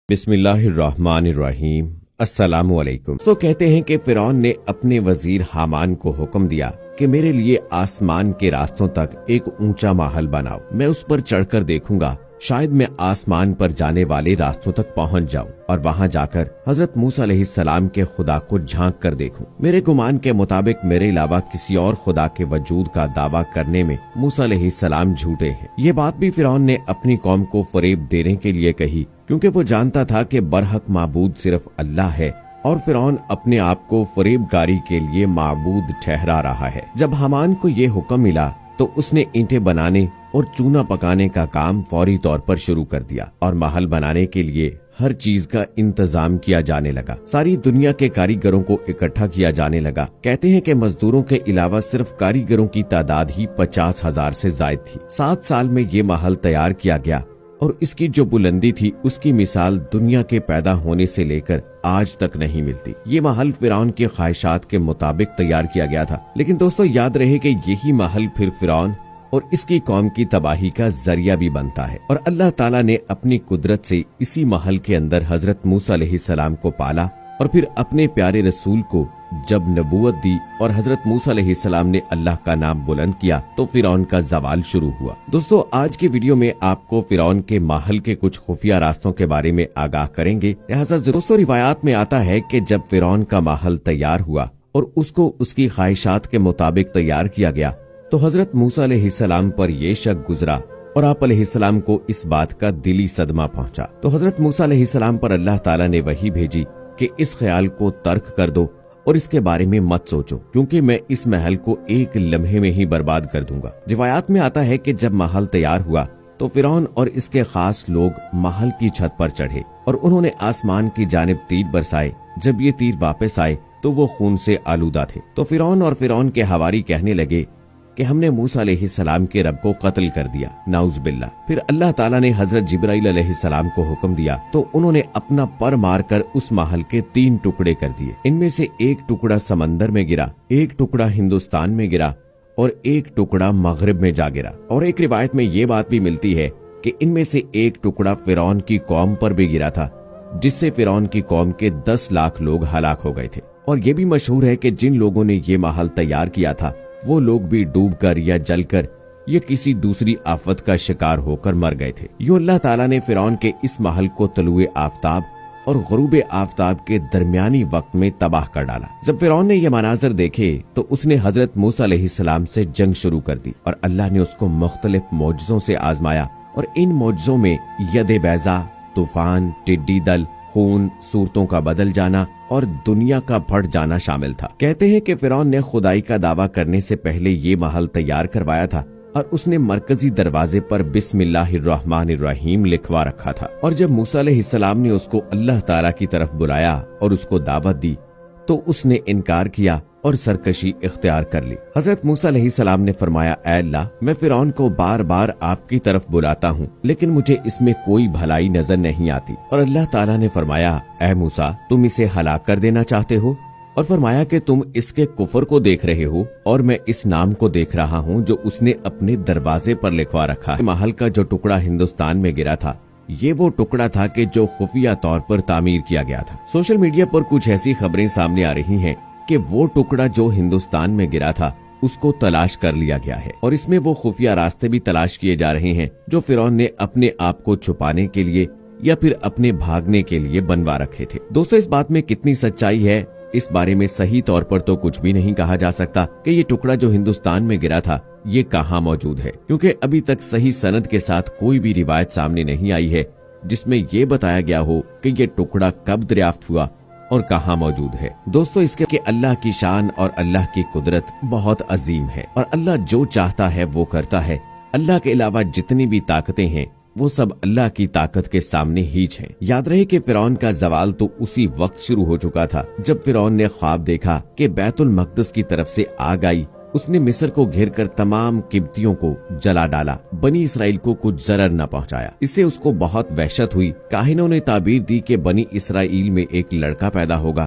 بسم اللہ الرحمن الرحیم۔ السلام علیکم۔ تو کہتے ہیں کہ فرعون نے اپنے وزیر حامان کو حکم دیا کہ میرے لیے آسمان کے راستوں تک ایک اونچا محل بناؤ، میں اس پر چڑھ کر دیکھوں گا، شاید میں آسمان پر جانے والے راستوں تک پہنچ جاؤں اور وہاں جا کر حضرت موسیٰ علیہ السلام کے خدا کو جھانک کر دیکھوں۔ میرے گمان کے مطابق میرے علاوہ کسی اور خدا کے وجود کا دعویٰ کرنے میں موسیٰ علیہ السلام جھوٹے ہیں۔ یہ بات بھی فرعون نے اپنی قوم کو فریب دینے کے لیے کہی، کیونکہ وہ جانتا تھا کہ برحق معبود صرف اللہ ہے اور فرعون اپنے آپ کو فریب کاری کے لیے معبود ٹھہرا رہا ہے۔ جب حامان کو یہ حکم ملا تو اس نے اینٹیں بنانے اور چونا پکانے کا کام فوری طور پر شروع کر دیا اور محل بنانے کے لیے ہر چیز کا انتظام کیا جانے لگا۔ ساری دنیا کے کاریگروں کو اکٹھا کیا جانے لگا۔ کہتے ہیں کہ مزدوروں کے علاوہ صرف کاریگروں کی تعداد ہی 50,000 سے زائد تھی۔ 7 سال میں یہ محل تیار کیا گیا اور اس کی جو بلندی تھی اس کی مثال دنیا کے پیدا ہونے سے لے کر آج تک نہیں ملتی۔ یہ محل فرعون کی خواہشات کے مطابق تیار کیا گیا تھا، لیکن دوستو یاد رہے کہ یہی محل پھر فرعون اور اس کی قوم کی تباہی کا ذریعہ بھی بنتا ہے، اور اللہ تعالیٰ نے اپنی قدرت سے اسی محل کے اندر حضرت موسیٰ علیہ السلام کو پالا اور پھر اپنے پیارے رسول کو جب نبوت دی اور حضرت موسیٰ علیہ السلام نے اللہ کا نام بلند کیا تو فرعون کا زوال شروع ہوا۔ دوستو آج کی ویڈیو میں آپ کو فرعون کے محل کے کچھ خفیہ راستوں کے بارے میں آگاہ کریں گے۔ لہٰذا دوستو روایات میں آتا ہے کہ جب فرعون کا محل تیار ہوا اور اس کو اس کی خواہشات کے مطابق تیار کیا گیا تو حضرت موسیٰ علیہ السلام پر یہ شک گزرا اور آپ علیہ السلام کو اس بات کا دلی صدمہ پہنچا۔ تو حضرت موسیٰ علیہ السلام پر اللہ تعالیٰ نے وحی بھیجی کہ اس خیال کو ترک کر دو اور اس کے بارے میں مت سوچو، کیونکہ میں اس محل کو ایک لمحے میں ہی برباد کر دوں گا۔ روایات میں آتا ہے کہ جب محل تیار ہوا تو فرعون اور اس کے خاص لوگ محل کی چھت پر چڑھے اور انہوں نے آسمان کی جانب تیر برسائے۔ جب یہ تیر واپس آئے تو وہ خون سے آلودہ تھے۔ تو فرعون اور فرعون کے حواری کہنے لگے کہ ہم نے موسیٰ علیہ السلام کے رب کو قتل کر دیا، نعوذ باللہ۔ پھر اللہ تعالیٰ نے حضرت جبرائیل علیہ السلام کو حکم دیا تو انہوں نے اپنا پر مار کر اس محل کے 3 ٹکڑے کر دیے۔ ان میں سے ایک ٹکڑا سمندر میں گرا، ایک ٹکڑا ہندوستان میں گرا اور ایک ٹکڑا مغرب میں جا گرا۔ اور ایک روایت میں یہ بات بھی ملتی ہے کہ ان میں سے ایک ٹکڑا فرعون کی قوم پر بھی گرا تھا، جس سے فرعون کی قوم کے 10 لاکھ لوگ ہلاک ہو گئے تھے۔ اور یہ بھی مشہور ہے کہ جن لوگوں نے یہ محل تیار کیا تھا وہ لوگ بھی ڈوب کر یا جل کر یا کسی دوسری آفت کا شکار ہو کر مر گئے تھے۔ یوں اللہ تعالیٰ نے فرعون کے اس محل کو طلوع آفتاب اور غروب آفتاب کے درمیانی وقت میں تباہ کر ڈالا۔ جب فرعون نے یہ مناظر دیکھے تو اس نے حضرت موسیٰ علیہ السلام سے جنگ شروع کر دی اور اللہ نے اس کو مختلف معجزوں سے آزمایا، اور ان معجزوں میں ید بیضا، طوفان، ٹڈی دل، خون، صورتوں کا بدل جانا اور دنیا کا پھٹ جانا شامل تھا۔ کہتے ہیں کہ فرعون نے خدائی کا دعویٰ کرنے سے پہلے یہ محل تیار کروایا تھا اور اس نے مرکزی دروازے پر بسم اللہ الرحمن الرحیم لکھوا رکھا تھا، اور جب موسیٰ علیہ السلام نے اس کو اللہ تعالیٰ کی طرف بلایا اور اس کو دعوت دی تو اس نے انکار کیا اور سرکشی اختیار کر لی۔ حضرت موسیٰ علیہ السلام نے فرمایا، اے اللہ، میں فرعون کو بار بار آپ کی طرف بلاتا ہوں لیکن مجھے اس میں کوئی بھلائی نظر نہیں آتی۔ اور اللہ تعالیٰ نے فرمایا، اے موسیٰ، تم اسے ہلاک کر دینا چاہتے ہو؟ اور فرمایا کہ تم اس کے کفر کو دیکھ رہے ہو اور میں اس نام کو دیکھ رہا ہوں جو اس نے اپنے دروازے پر لکھوا رکھا ہے۔ محل کا جو ٹکڑا ہندوستان میں گرا تھا یہ وہ ٹکڑا تھا کہ جو خفیہ طور پر تعمیر کیا گیا تھا۔ سوشل میڈیا پر کچھ ایسی خبریں سامنے آ رہی ہیں کہ وہ ٹکڑا جو ہندوستان میں گرا تھا اس کو تلاش کر لیا گیا ہے، اور اس میں وہ خفیہ راستے بھی تلاش کیے جا رہے ہیں جو فرعون نے اپنے آپ کو چھپانے کے لیے یا پھر اپنے بھاگنے کے لیے بنوا رکھے تھے۔ دوستو اس بات میں کتنی سچائی ہے اس بارے میں صحیح طور پر تو کچھ بھی نہیں کہا جا سکتا کہ یہ ٹکڑا جو ہندوستان میں گرا تھا یہ کہاں موجود ہے، کیونکہ ابھی تک صحیح سند کے ساتھ کوئی بھی روایت سامنے نہیں آئی ہے جس میں یہ بتایا گیا ہو کہ یہ ٹکڑا کب دریافت ہوا اور کہاں موجود ہے۔ دوستو اس کے کہ اللہ کی شان اور اللہ کی قدرت بہت عظیم ہے، اور اللہ جو چاہتا ہے وہ کرتا ہے۔ اللہ کے علاوہ جتنی بھی طاقتیں ہیں وہ سب اللہ کی طاقت کے سامنے ہیچ ہیں۔ یاد رہے کہ فرعون کا زوال تو اسی وقت شروع ہو چکا تھا جب فرعون نے خواب دیکھا کہ بیت المقدس کی طرف سے آگ آئی، اس نے مصر کو گھیر کر تمام قبطیوں کو جلا ڈالا، بنی اسرائیل کو کچھ ضرر نہ پہنچایا۔ اس سے اس کو بہت وحشت ہوئی۔ کاہنوں نے تعبیر دی کہ بنی اسرائیل میں ایک لڑکا پیدا ہوگا